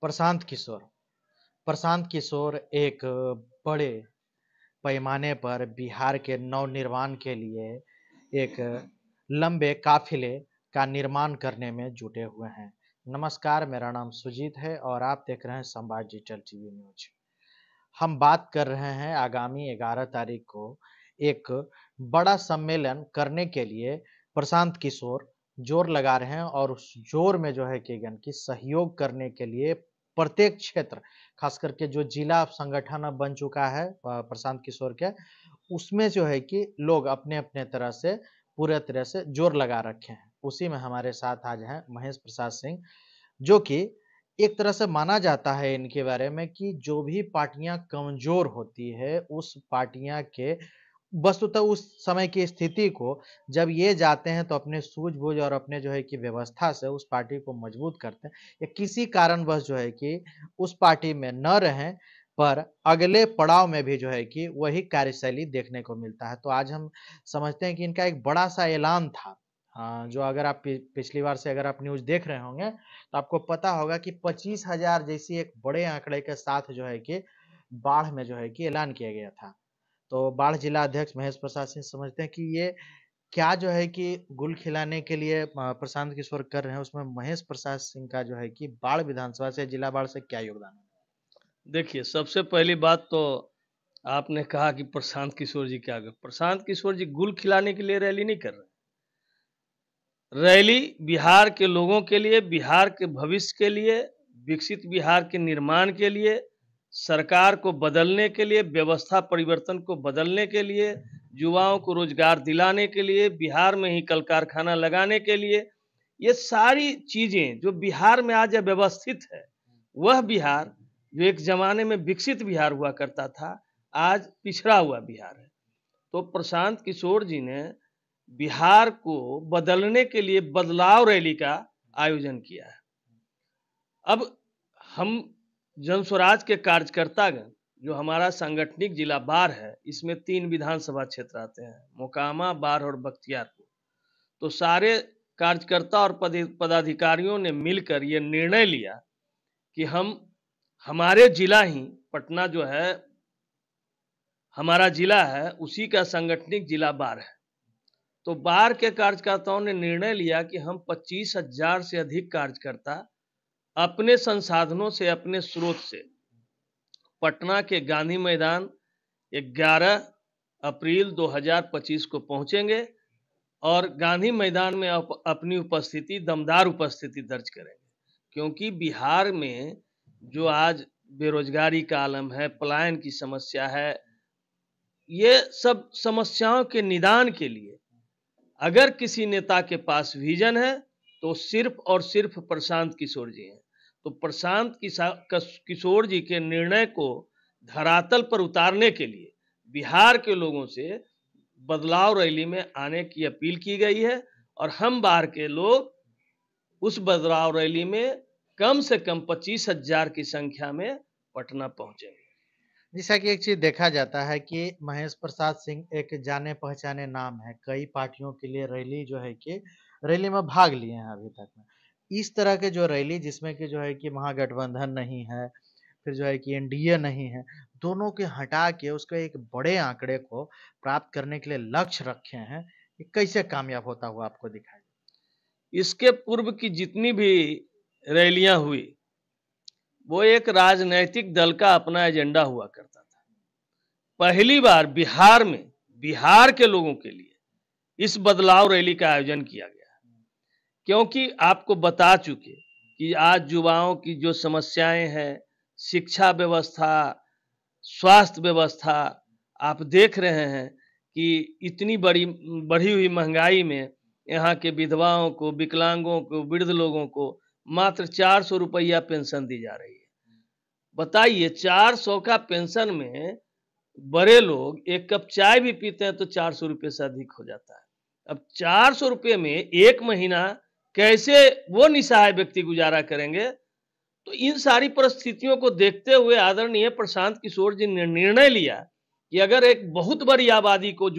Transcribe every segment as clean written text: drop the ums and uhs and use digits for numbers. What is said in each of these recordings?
प्रशांत किशोर प्रशांत किशोर एक बड़े पैमाने पर बिहार के नवनिर्माण के लिए एक लंबे काफिले का निर्माण करने में जुटे हुए हैं। नमस्कार, मेरा नाम सुजीत है और आप देख रहे हैं संवाद डिजिटल टीवी न्यूज। हम बात कर रहे हैं आगामी 11 तारीख को एक बड़ा सम्मेलन करने के लिए प्रशांत किशोर जोर लगा रहे हैं और उस जोर में जो है कि सहयोग करने के लिए प्रत्येक क्षेत्र, खास करके जो जिला संगठन अब बन चुका है प्रशांत किशोर के, उसमें जो है कि लोग अपने-अपने तरह से पूरे तरह से जोर लगा रखे हैं। उसी में हमारे साथ आज हैं महेश प्रसाद सिंह, जो कि एक तरह से माना जाता है इनके बारे में कि जो भी पार्टियाँ कमज़ोर होती है, उस पार्टियाँ के वस्तुतः उस समय की स्थिति को जब ये जाते हैं तो अपने सूझबूझ और अपने जो है कि व्यवस्था से उस पार्टी को मजबूत करते हैं या किसी कारणवश जो है कि उस पार्टी में न रहें, पर अगले पड़ाव में भी जो है कि वही कार्यशैली देखने को मिलता है। तो आज हम समझते हैं कि इनका एक बड़ा-सा ऐलान था, जो अगर आप पिछली बार से अगर आप न्यूज़ देख रहे होंगे, तो आपको पता होगा कि 25,000 जैसी एक बड़े आंकड़े के साथ जो है कि बाढ़ में जो है कि ऐलान किया गया था। तो बाढ़ जिला अध्यक्ष महेश प्रसाद सिंह समझते हैं कि ये क्या जो है कि गुल खिलाने के लिए प्रशांत किशोर कर रहे हैं, उसमें महेश प्रसाद सिंह का जो है कि बाढ़ विधानसभा से, जिला बाढ़ से क्या योगदान है? देखिए, सबसे पहली बात तो आपने कहा कि प्रशांत किशोर जी क्या कर प्रशांत किशोर जी गुल खिलाने के लिए रैली नहीं कर रहे। रैली बिहार के लोगों के लिए, बिहार के भविष्य के लिए, विकसित बिहार के निर्माण के लिए, सरकार को बदलने के लिए, व्यवस्था परिवर्तन को बदलने के लिए, युवाओं को रोजगार दिलाने के लिए, बिहार में ही कल कारखाना लगाने के लिए, ये सारी चीजें जो बिहार में आज व्यवस्थित है, वह बिहार जो एक जमाने में विकसित बिहार हुआ करता था, आज पिछड़ा हुआ बिहार है। तो प्रशांत किशोर जी ने बिहार को बदलने के लिए बदलाव रैली का आयोजन किया है। अब हम जन स्वराज के कार्यकर्तागण, जो हमारा सांगठनिक जिला बार है, इसमें 3 विधानसभा क्षेत्र आते हैं, मोकामा, बार और बख्तियारपुर। तो सारे कार्यकर्ता और पदाधिकारियों ने मिलकर ये निर्णय लिया कि हम हमारे जिला ही पटना जो है हमारा जिला है, उसी का सांगठनिक जिला बार है। तो बार के कार्यकर्ताओं ने निर्णय लिया कि हम 25,000 से अधिक कार्यकर्ता अपने संसाधनों से, अपने स्रोत से पटना के गांधी मैदान 11 अप्रैल 2025 को पहुंचेंगे और गांधी मैदान में अपनी उपस्थिति, दमदार उपस्थिति दर्ज करेंगे। क्योंकि बिहार में जो आज बेरोजगारी का आलम है, पलायन की समस्या है, ये सब समस्याओं के निदान के लिए अगर किसी नेता के पास विजन है तो सिर्फ और सिर्फ प्रशांत किशोर जी हैं। तो प्रशांत किशोर जी के निर्णय को धरातल पर उतारने के लिए बिहार के लोगों से बदलाव रैली में आने की अपील की गई है और हम बाहर के लोग उस बदलाव रैली में कम से कम 25,000 की संख्या में पटना पहुंचेंगे। जैसा कि एक चीज देखा जाता है कि महेश प्रसाद सिंह एक जाने पहचाने नाम है, कई पार्टियों के लिए रैली जो है कि रैली में भाग लिए हैं अभी तक में। इस तरह के जो रैली जिसमें कि जो है कि महागठबंधन नहीं है, फिर जो है कि एनडीए नहीं है, दोनों के हटा के उसको एक बड़े आंकड़े को प्राप्त करने के लिए लक्ष्य रखे हैं, ये कैसे कामयाब होता हुआ आपको दिखाई? इसके पूर्व की जितनी भी रैलियां हुई, वो एक राजनैतिक दल का अपना एजेंडा हुआ करता था। पहली बार बिहार में, बिहार के लोगों के लिए इस बदलाव रैली का आयोजन किया गया, क्योंकि आपको बता चुके कि आज युवाओं की जो समस्याएं हैं, शिक्षा व्यवस्था, स्वास्थ्य व्यवस्था, आप देख रहे हैं कि इतनी बढ़ी हुई महंगाई में यहाँ के विधवाओं को, विकलांगों को, वृद्ध लोगों को मात्र 400 रुपया पेंशन दी जा रही है। बताइए, 400 का पेंशन में बड़े लोग एक कप चाय भी पीते हैं तो 400 रुपये से अधिक हो जाता है। अब 400 रुपये में एक महीना कैसे वो निसहाय व्यक्ति गुजारा करेंगे? तो इन सारी परिस्थितियों को देखते हुए आदरणीय प्रशांत किशोर जी ने निर्णय लिया कि अगर एक बहुत बड़ी आबादी को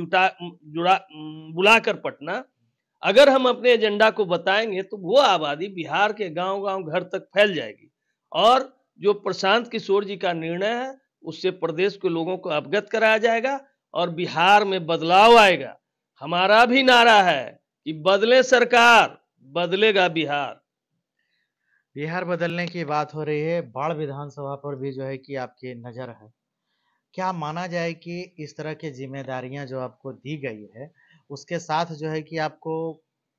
बुलाकर पटना, अगर हम अपने एजेंडा को बताएंगे तो वो आबादी बिहार के गांव-गांव घर तक फैल जाएगी और जो प्रशांत किशोर जी का निर्णय है उससे प्रदेश के लोगों को अवगत कराया जाएगा और बिहार में बदलाव आएगा। हमारा भी नारा है कि बदले सरकार, बदलेगा बिहार। बिहार बदलने की बात हो रही है, बाढ़ विधानसभा पर भी जो है कि आपकी नज़र है। क्या माना जाए कि इस तरह की ज़िम्मेदारियाँ जो आपको दी गई है, उसके साथ जो है कि आपको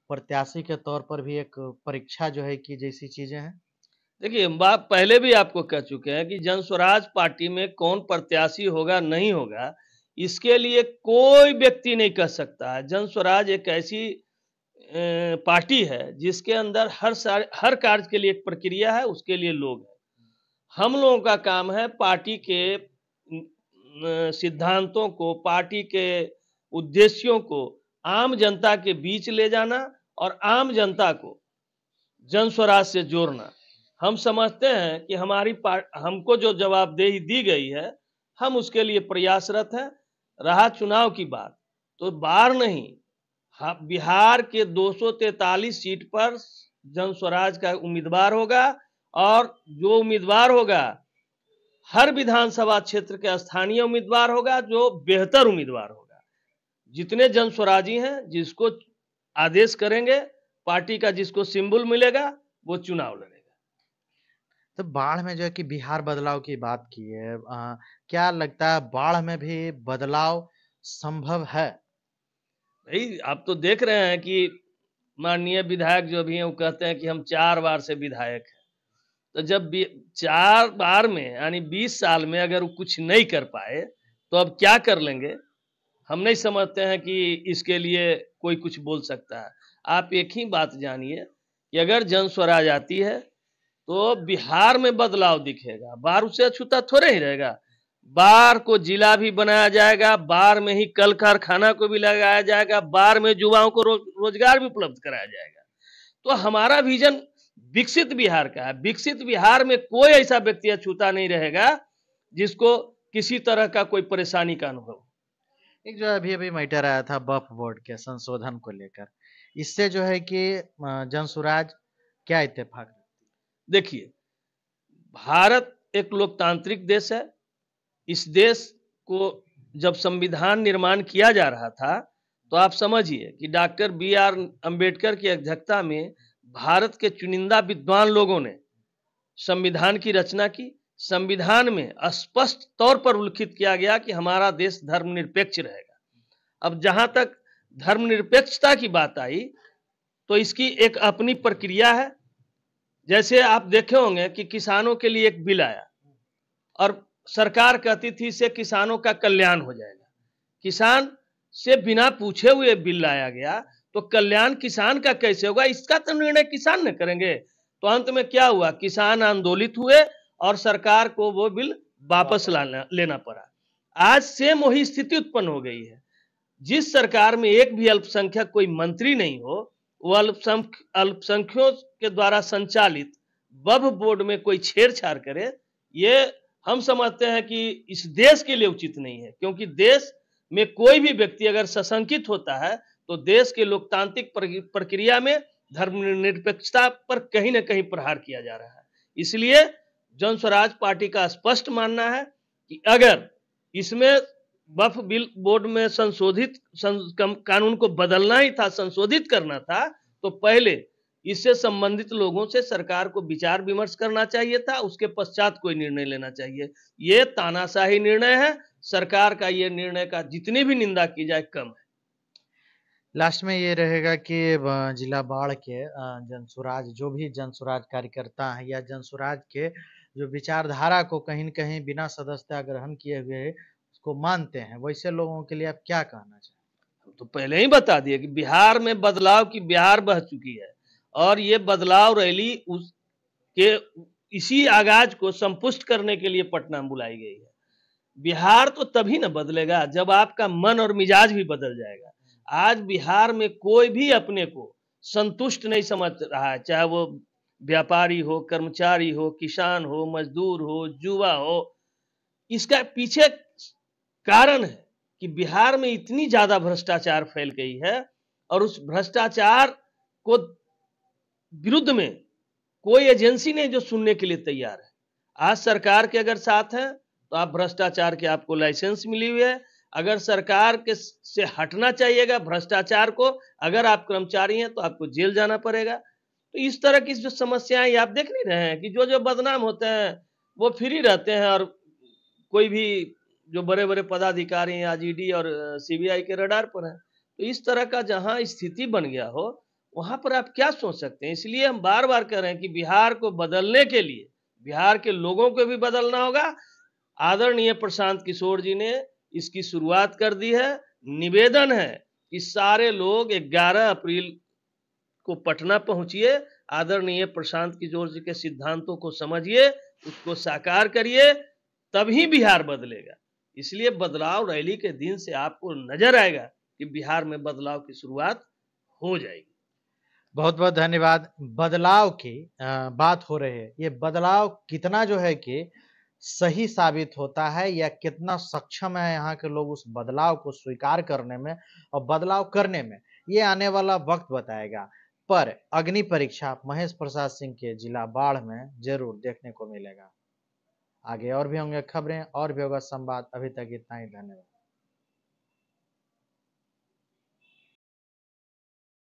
प्रत्याशी के तौर पर भी एक परीक्षा जो है कि जैसी चीज़ें हैं? देखिए, हम बात पहले भी आपको कह चुके हैं कि जन स्वराज पार्टी में कौन प्रत्याशी होगा नहीं होगा, इसके लिए कोई व्यक्ति नहीं कह सकता है। जन स्वराज एक ऐसी पार्टी है जिसके अंदर हर कार्य के लिए एक प्रक्रिया है, उसके लिए लोग हैं। हम लोगों का काम है पार्टी के सिद्धांतों को, पार्टी के उद्देश्यों को आम जनता के बीच ले जाना और आम जनता को जन स्वराज से जोड़ना। हम समझते हैं कि हमको जो जवाबदेही दी गई है, हम उसके लिए प्रयासरत हैं। रहा चुनाव की बात, तो बार नहीं, बिहार के 243 सीट पर जन स्वराज का उम्मीदवार होगा और जो उम्मीदवार होगा हर विधानसभा क्षेत्र के स्थानीय उम्मीदवार होगा जो बेहतर उम्मीदवार होगा। जितने जन स्वराजी हैं, जिसको आदेश करेंगे, पार्टी का जिसको सिंबल मिलेगा वो चुनाव लड़ेगा। तो बाढ़ में जो है कि बिहार बदलाव की बात की है, क्या लगता है बाढ़ में भी बदलाव संभव है? भाई आप तो देख रहे हैं कि माननीय विधायक जो भी हैं वो कहते हैं कि हम 4 बार से विधायक हैं। तो जब 4 बार में यानी 20 साल में अगर वो कुछ नहीं कर पाए तो अब क्या कर लेंगे? हम नहीं समझते हैं कि इसके लिए कोई कुछ बोल सकता है। आप एक ही बात जानिए कि अगर जन स्वराज आती है तो बिहार में बदलाव दिखेगा। बाढ़ उससे अछूता थोड़े ही रहेगा। बाढ़ को जिला भी बनाया जाएगा, बाढ़ में ही कल कारखाना को भी लगाया जाएगा, बाढ़ में युवाओं को रोजगार भी उपलब्ध कराया जाएगा। तो हमारा विजन विकसित बिहार का है। विकसित बिहार में कोई ऐसा व्यक्ति अछूता नहीं रहेगा जिसको किसी तरह का कोई परेशानी का अनुभव। एक जो अभी-अभी मैटर आया था वक्फ बोर्ड के संशोधन को लेकर, इससे जो है कि जन स्वराज क्या इत्तेफाक रखती है? देखिए, भारत एक लोकतांत्रिक देश है। इस देश को जब संविधान निर्माण किया जा रहा था तो आप समझिए कि डॉक्टर बी.आर. अंबेडकर की अध्यक्षता में भारत के चुनिंदा विद्वान लोगों ने संविधान की रचना की। संविधान में स्पष्ट तौर पर उल्लेखित किया गया कि हमारा देश धर्मनिरपेक्ष रहेगा। अब जहां तक धर्मनिरपेक्षता की बात आई तो इसकी एक अपनी प्रक्रिया है। जैसे आप देखे होंगे कि किसानों के लिए एक बिल आया और सरकार कहती थी इससे किसानों का कल्याण हो जाएगा। किसान से बिना पूछे हुए बिल लाया गया तो कल्याण किसान का कैसे होगा? इसका तो निर्णय किसान न करेंगे। तो अंत में क्या हुआ? किसान आंदोलित हुए और सरकार को वो बिल वापस लेना पड़ा। आज सेम वही स्थिति उत्पन्न हो गई है। जिस सरकार में एक भी अल्पसंख्यक कोई मंत्री नहीं हो, वो अल्पसंख्यकों के द्वारा संचालित वक्फ बोर्ड में कोई छेड़छाड़ करे, ये हम समझते हैं कि इस देश के लिए उचित नहीं है। क्योंकि देश में कोई भी व्यक्ति अगर सशंकित होता है तो देश के लोकतांत्रिक प्रक्रिया में धर्मनिरपेक्षता पर कहीं ना कहीं प्रहार किया जा रहा है। इसलिए जन स्वराज पार्टी का स्पष्ट मानना है कि अगर इसमें वक्फ बोर्ड में कानून को बदलना ही था, संशोधित करना था, तो पहले इससे संबंधित लोगों से सरकार को विचार विमर्श करना चाहिए था, उसके पश्चात कोई निर्णय लेना चाहिए। ये तानाशाही निर्णय है। सरकार का ये निर्णय का जितनी भी निंदा की जाए कम है। लास्ट में ये रहेगा कि जिला बाढ़ के जन स्वराज जो भी जन स्वराज कार्यकर्ता हैं या जन स्वराज के जो विचारधारा को कहीं न कहीं बिना सदस्यता ग्रहण किए हुए उसको मानते हैं, वैसे लोगों के लिए आप क्या कहना चाहेंगे? तो पहले ही बता दिए कि बिहार में बदलाव की बिहार बह चुकी है और ये बदलाव रैली उसके इसी आगाज को संपुष्ट करने के लिए पटना में बुलाई गई है। बिहार तो तभी न बदलेगा जब आपका मन और मिजाज भी बदल जाएगा। आज बिहार में कोई भी अपने को संतुष्ट नहीं समझ रहा है, चाहे वो व्यापारी हो, कर्मचारी हो, किसान हो, मजदूर हो, युवा हो। इसका पीछे कारण है कि बिहार में इतनी ज्यादा भ्रष्टाचार फैल गई है और उस भ्रष्टाचार को विरुद्ध में कोई एजेंसी नहीं जो सुनने के लिए तैयार है। आज सरकार के अगर साथ हैं तो आप भ्रष्टाचार के आपको लाइसेंस मिली हुई है। अगर सरकार के से हटना चाहिएगा भ्रष्टाचार को, अगर आप कर्मचारी हैं तो आपको जेल जाना पड़ेगा। तो इस तरह की जो समस्याएं आप देख नहीं रहे हैं कि जो जो बदनाम होते हैं वो फ्री रहते हैं, और कोई भी जो बड़े-बड़े पदाधिकारी हैं आज ईडी और सीबीआई के रडार पर हैं। तो इस तरह का जहाँ स्थिति बन गया हो, वहाँ पर आप क्या सोच सकते हैं? इसलिए हम बार-बार कह रहे हैं कि बिहार को बदलने के लिए, बिहार के लोगों को भी बदलना होगा। आदरणीय प्रशांत किशोर जी ने इसकी शुरुआत कर दी है। निवेदन है कि सारे लोग 11 अप्रैल को पटना पहुँचिए, आदरणीय प्रशांत किशोर जी के सिद्धांतों को समझिए, उसको साकार करिए, तभी बिहार बदलेगा। इसलिए बदलाव रैली के दिन से आपको नजर आएगा कि बिहार में बदलाव की शुरुआत हो जाएगी। बहुत बहुत धन्यवाद। बदलाव की बात हो रही है, ये बदलाव कितना जो है कि सही साबित होता है या कितना सक्षम है यहाँ के लोग उस बदलाव को स्वीकार करने में और बदलाव करने में, ये आने वाला वक्त बताएगा। पर अग्नि परीक्षा महेश प्रसाद सिंह के जिला बाढ़ में जरूर देखने को मिलेगा। आगे और भी होंगे खबरें और भी होगा संवाद। अभी तक इतना ही, धन्यवाद।